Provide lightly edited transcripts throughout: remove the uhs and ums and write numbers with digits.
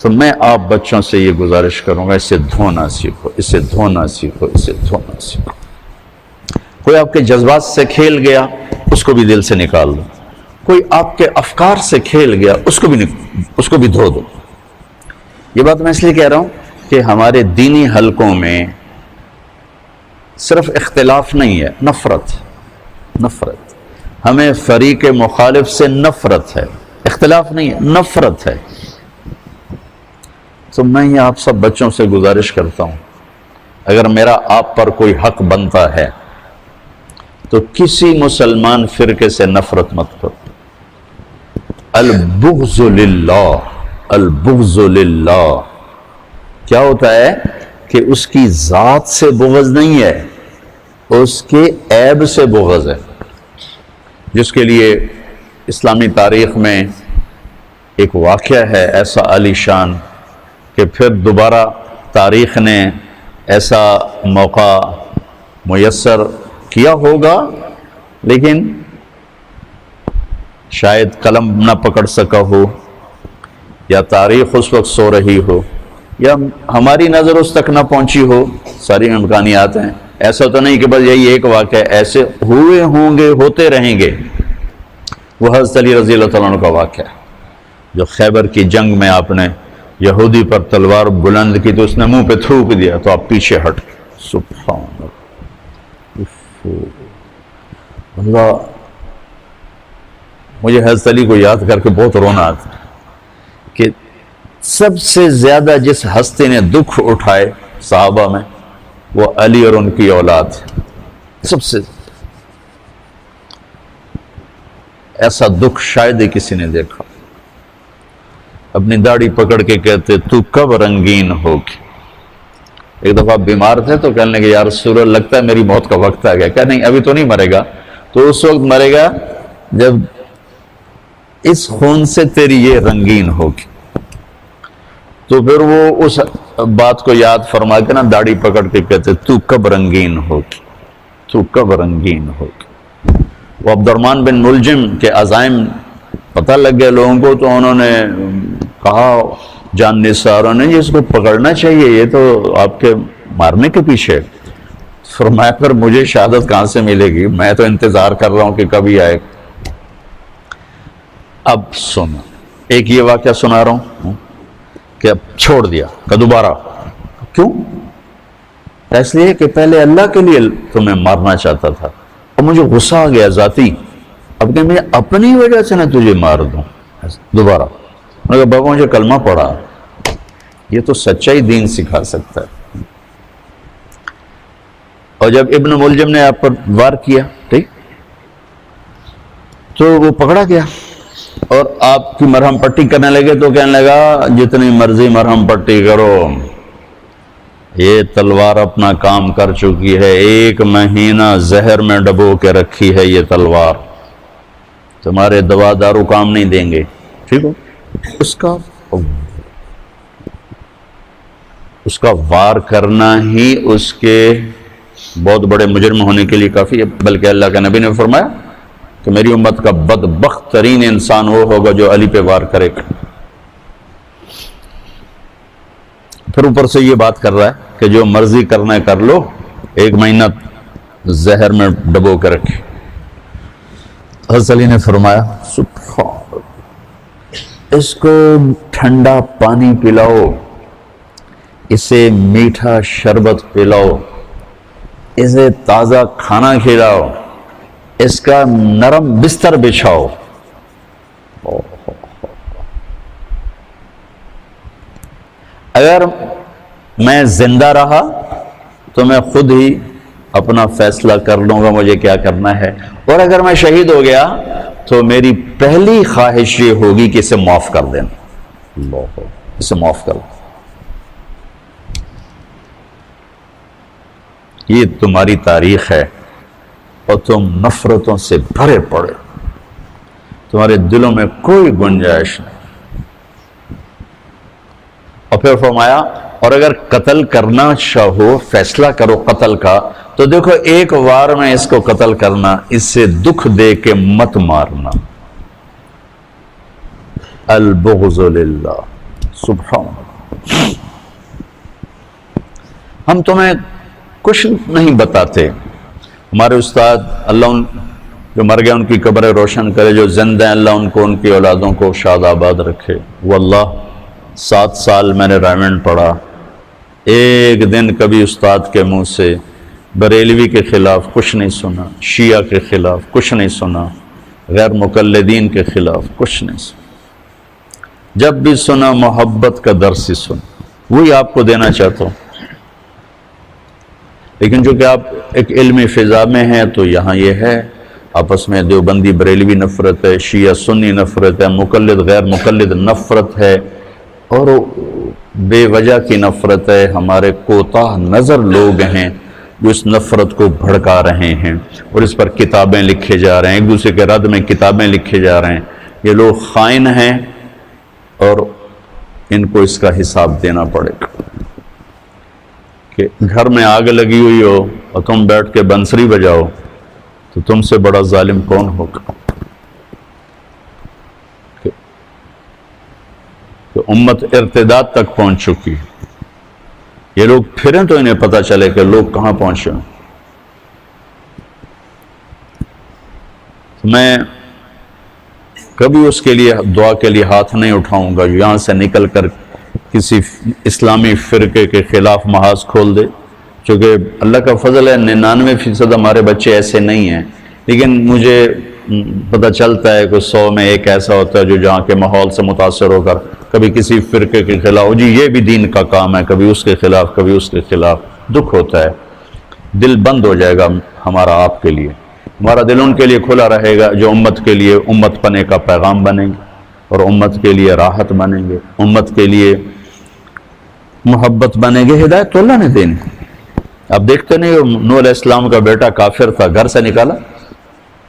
تو میں آپ بچوں سے یہ گزارش کروں گا، اسے دھونا سیکھو، اسے دھونا سیکھو، اسے دھونا سیکھو۔ کوئی آپ کے جذبات سے کھیل گیا، اس کو بھی دل سے نکال دو۔ کوئی آپ کے افکار سے کھیل گیا، اس کو بھی دھو دو۔ یہ بات میں اس لیے کہہ رہا ہوں کہ ہمارے دینی حلقوں میں صرف اختلاف نہیں ہے، نفرت۔ ہمیں فریق مخالف سے نفرت ہے، اختلاف نہیں ہے، نفرت ہے۔ تو میں یہ آپ سب بچوں سے گزارش کرتا ہوں، اگر میرا آپ پر کوئی حق بنتا ہے تو کسی مسلمان فرقے سے نفرت مت کرو۔ البغض للہ، البغض للہ کیا ہوتا ہے کہ اس کی ذات سے بغض نہیں ہے، اس کے عیب سے بغض ہے، جس کے لیے اسلامی تاریخ میں ایک واقعہ ہے ایسا عالی شان کہ پھر دوبارہ تاریخ نے ایسا موقع میسر کیا ہوگا، لیکن شاید قلم نہ پکڑ سکا ہو، یا تاریخ اس وقت سو رہی ہو، یا ہماری نظر اس تک نہ پہنچی ہو، ساری امکانیات ہیں۔ ایسا تو نہیں کہ بس یہی ایک واقعہ، ایسے ہوئے ہوں گے، ہوتے رہیں گے۔ وہ حضرت علی رضی اللہ تعالیٰ عنہ کا واقعہ ہے، جو خیبر کی جنگ میں آپ نے یہودی پر تلوار بلند کی تو اس نے منہ پہ تھوک دیا تو آپ پیچھے ہٹ گئے۔ سبحان اللہ، مجھے حضرت علی کو یاد کر کے بہت رونا آتا ہے کہ سب سے زیادہ جس ہستی نے دکھ اٹھائے صحابہ میں وہ علی اور ان کی اولاد، سب سے ایسا دکھ شاید ہی کسی نے دیکھا۔ اپنی داڑھی پکڑ کے کہتے تو کب رنگین ہوگی۔ ایک دفعہ بیمار تھے تو کہنے لگے یا رسول اللہ لگتا ہے میری موت کا وقت آ گیا۔ کہا نہیں ابھی تو نہیں مرے گا، تو اس وقت مرے گا جب اس خون سے تیری یہ رنگین ہوگی۔ تو پھر وہ اس بات کو یاد فرما کے نا داڑھی پکڑ کے کہتے تو کب رنگین ہوگی، تو کب رنگین ہوگی۔ وہ عبد الرحمن بن ملجم کے عزائم پتہ لگ گئے لوگوں کو، تو انہوں نے کہا جان نثاروں نے اس کو پکڑنا چاہیے، یہ تو آپ کے مارنے کے پیچھے۔ فرمایا پھر مجھے شہادت کہاں سے ملے گی، میں تو انتظار کر رہا ہوں کہ کبھی آئے۔ اب سن، ایک یہ واقعہ سنا رہا ہوں کہ اب چھوڑ دیا کہ دوبارہ کیوں؟ اس لیے کہ پہلے اللہ کے لیے تمہیں مارنا چاہتا تھا، اور مجھے غصہ آ گیا ذاتی، اب کہ میں اپنی وجہ سے نہ تجھے مار دوں دوبارہ۔ میں نے کہا بابا مجھے کلمہ پڑھا، یہ تو سچائی دین سکھا سکتا ہے۔ اور جب ابن ملجم نے آپ پر وار کیا ٹھیک تو وہ پکڑا گیا اور آپ کی مرہم پٹی کرنے لگے، تو کہنے لگا جتنی مرضی مرہم پٹی کرو، یہ تلوار اپنا کام کر چکی ہے، 1 مہینہ زہر میں ڈبو کے رکھی ہے یہ تلوار، تمہارے دوا دارو کام نہیں دیں گے، ٹھیک ہو۔ اس کا وار کرنا ہی اس کے بہت بڑے مجرم ہونے کے لیے کافی ہے، بلکہ اللہ کے نبی نے فرمایا کہ میری امت کا بدبخت ترین انسان وہ ہوگا جو علی پہ وار کرے گا۔ پھر اوپر سے یہ بات کر رہا ہے کہ جو مرضی کرنا ہے کر لو، 1 مہینہ زہر میں ڈبو کے رکھے۔ حضرت علی نے فرمایا سبحان اللہ، اس کو ٹھنڈا پانی پلاؤ، اسے میٹھا شربت پلاؤ، اسے تازہ کھانا کھلاؤ، اس کا نرم بستر بچھاؤ۔ اگر میں زندہ رہا تو میں خود ہی اپنا فیصلہ کر لوں گا مجھے کیا کرنا ہے، اور اگر میں شہید ہو گیا تو میری پہلی خواہش یہ ہوگی کہ اسے معاف کر دینا، اللہ اسے معاف کر دو۔ یہ تمہاری تاریخ ہے اور تم نفرتوں سے بھرے پڑے، تمہارے دلوں میں کوئی گنجائش نہیں۔ اور پھر فرمایا اور اگر قتل کرنا چاہو، فیصلہ کرو قتل کا، تو دیکھو 1 وار میں اس کو قتل کرنا، اس سے دکھ دے کے مت مارنا۔ البغض للہ، سبحان اللہ۔ ہم تمہیں کچھ نہیں بتاتے، ہمارے استاد اللہ جو مر گئے ان کی قبریں روشن کرے، جو زندہ ہیں اللہ ان کو ان کی اولادوں کو شاد آباد رکھے۔ واللہ 7 سال میں نے رائمنڈ پڑھا، ایک دن کبھی استاد کے منہ سے بریلوی کے خلاف کچھ نہیں سنا، شیعہ کے خلاف کچھ نہیں سنا، غیر مقلدین کے خلاف کچھ نہیں سنا۔ جب بھی سنا محبت کا درس ہی سنا، وہی آپ کو دینا چاہتا ہوں۔ لیکن جو کہ آپ ایک علمی فضا میں ہیں تو یہاں یہ ہے، آپس میں دیوبندی بریلوی نفرت ہے، شیعہ سنی نفرت ہے، مقلد غیر مقلد نفرت ہے، اور بے وجہ کی نفرت ہے۔ ہمارے کوتاہ نظر لوگ ہیں جو اس نفرت کو بھڑکا رہے ہیں اور اس پر کتابیں لکھے جا رہے ہیں، ایک دوسرے کے رد میں کتابیں لکھے جا رہے ہیں۔ یہ لوگ خائن ہیں اور ان کو اس کا حساب دینا پڑے گا۔ کہ گھر میں آگ لگی ہوئی ہو اور تم بیٹھ کے بنسری بجاؤ تو تم سے بڑا ظالم کون ہوگا؟ کہ امت ارتداد تک پہنچ چکی، یہ لوگ پھریں تو انہیں پتہ چلے کہ لوگ کہاں پہنچے ہیں۔ میں کبھی اس کے لیے دعا کے لیے ہاتھ نہیں اٹھاؤں گا یہاں سے نکل کر کسی اسلامی فرقے کے خلاف محاذ کھول دے، چونکہ اللہ کا فضل ہے 99% ہمارے بچے ایسے نہیں ہیں، لیکن مجھے پتہ چلتا ہے کہ 100 میں ایک ایسا ہوتا ہے جو جہاں کے ماحول سے متاثر ہو کر کبھی کسی فرقے کے خلاف، جی یہ بھی دین کا کام ہے، کبھی اس کے خلاف کبھی اس کے خلاف۔ دکھ ہوتا ہے، دل بند ہو جائے گا ہمارا آپ کے لیے، ہمارا دل ان کے لیے کھلا رہے گا جو امت کے لیے امت پنے کا پیغام بنیں گے اور امت کے لیے راحت بنیں گے، امت کے لیے محبت بنیں گے۔ ہدایت تو اللہ نے دینی۔ اب دیکھتے نہیں ہو نوح علیہ السلام کا بیٹا کافر تھا، گھر سے نکالا،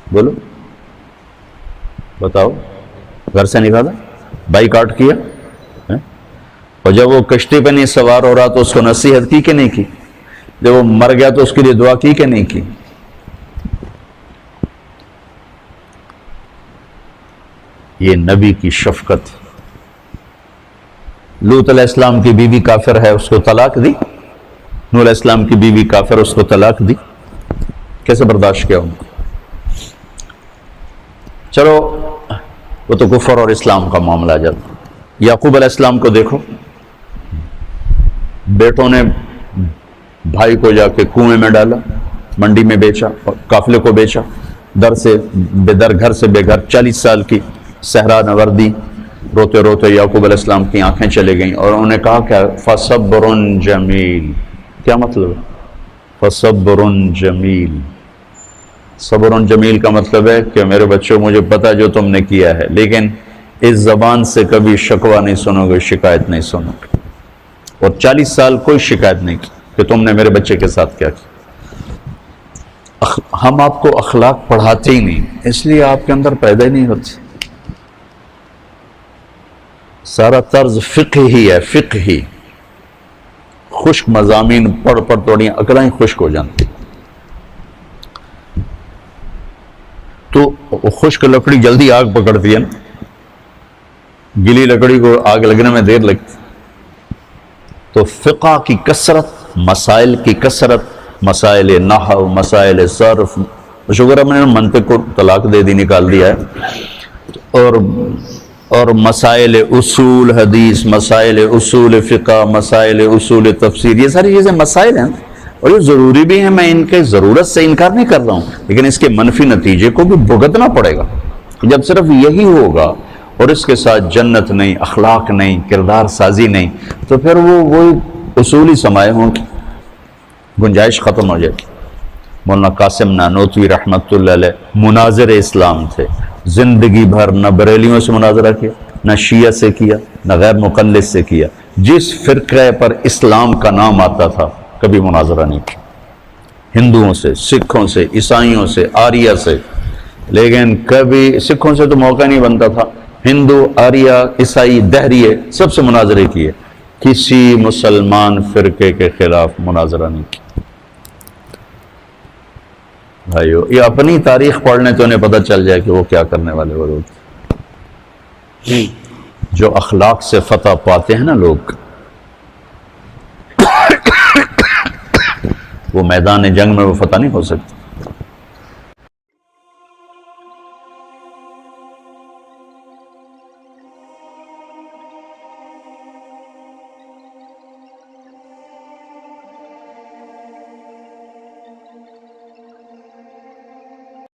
بولو بتاؤ، گھر سے نکالا، بائی کاٹ کیا، اور جب وہ کشتی پہ نہیں سوار ہو رہا تو اس کو نصیحت کی کہ نہیں کی؟ جب وہ مر گیا تو اس کے لیے دعا کی کہ نہیں کی؟ یہ نبی کی شفقت۔ لوط علیہ السلام کی بیوی کافر ہے، اس کو طلاق دی۔ نوح علیہ السلام کی بیوی کافر، اس کو طلاق دی، کیسے برداشت کیا ہوں؟ چلو وہ تو کفر اور اسلام کا معاملہ آ جاتا۔ یعقوب علیہ السلام کو دیکھو، بیٹوں نے بھائی کو جا کے کنویں میں ڈالا، منڈی میں بیچا، قافلے کو بیچا، در سے بے در، گھر سے بے گھر، 40 سال کی صحرا نوردی، روتے روتے یعقوب علیہ السلام کی آنکھیں چلے گئیں اور انہوں نے کہا کہ فصبر جمیل۔ کیا مطلب ہے فصبر جمیل؟ صبر جمیل کا مطلب ہے کہ میرے بچوں مجھے پتا جو تم نے کیا ہے، لیکن اس زبان سے کبھی شکوہ نہیں سنو گے، شکایت نہیں سنو گے، اور 40 سال کوئی شکایت نہیں کی کہ تم نے میرے بچے کے ساتھ کیا کیا۔ ہم آپ کو اخلاق پڑھاتے ہی نہیں، اس لیے آپ کے اندر پیدا ہی نہیں ہوتی۔ سارا طرز فقہ ہی ہے، فقہ ہی۔ خشک مضامین پڑھ پڑھ توڑیاں عقلیں خشک ہو جانتی، تو خشک لکڑی جلدی آگ پکڑتی ہے نا، گلی لکڑی کو آگ لگنے میں دیر لگتی۔ تو فقہ کی کثرت، مسائل کی کثرت، مسائل نحو، مسائل صرف، شکر ہے میں نے منطق کو طلاق دے دی، نکال دیا ہے، اور مسائل اصول حدیث، مسائل اصول فقہ، مسائل اصول تفسیر، یہ ساری چیزیں مسائل ہیں اور یہ ضروری بھی ہیں، میں ان کے ضرورت سے انکار نہیں کر رہا ہوں، لیکن اس کے منفی نتیجے کو بھی بھگتنا پڑے گا۔ جب صرف یہی ہوگا اور اس کے ساتھ جنت نہیں، اخلاق نہیں، کردار سازی نہیں، تو پھر وہی اصولی سمائے ہوں کی گنجائش ختم ہو جائے گی۔ مولانا قاسم نانوتوی رحمۃ اللہ علیہ مناظر اسلام تھے، زندگی بھر نہ بریلیوں سے مناظرہ کیا، نہ شیعہ سے کیا، نہ غیر مقلد سے کیا، جس فرقے پر اسلام کا نام آتا تھا کبھی مناظرہ نہیں کیا، ہندوؤں سے، سکھوں سے، عیسائیوں سے، آریہ سے، لیکن کبھی سکھوں سے تو موقع نہیں بنتا تھا، ہندو، آریہ، عیسائی، دہریے سب سے مناظرے کیے، کسی مسلمان فرقے کے خلاف مناظرہ نہیں کیا۔ بھائیو یہ اپنی تاریخ پڑھنے تو انہیں پتہ چل جائے کہ وہ کیا کرنے والے وہ لوگ۔ جو اخلاق سے فتح پاتے ہیں نا لوگ، وہ میدان جنگ میں وہ فتح نہیں ہو سکتے۔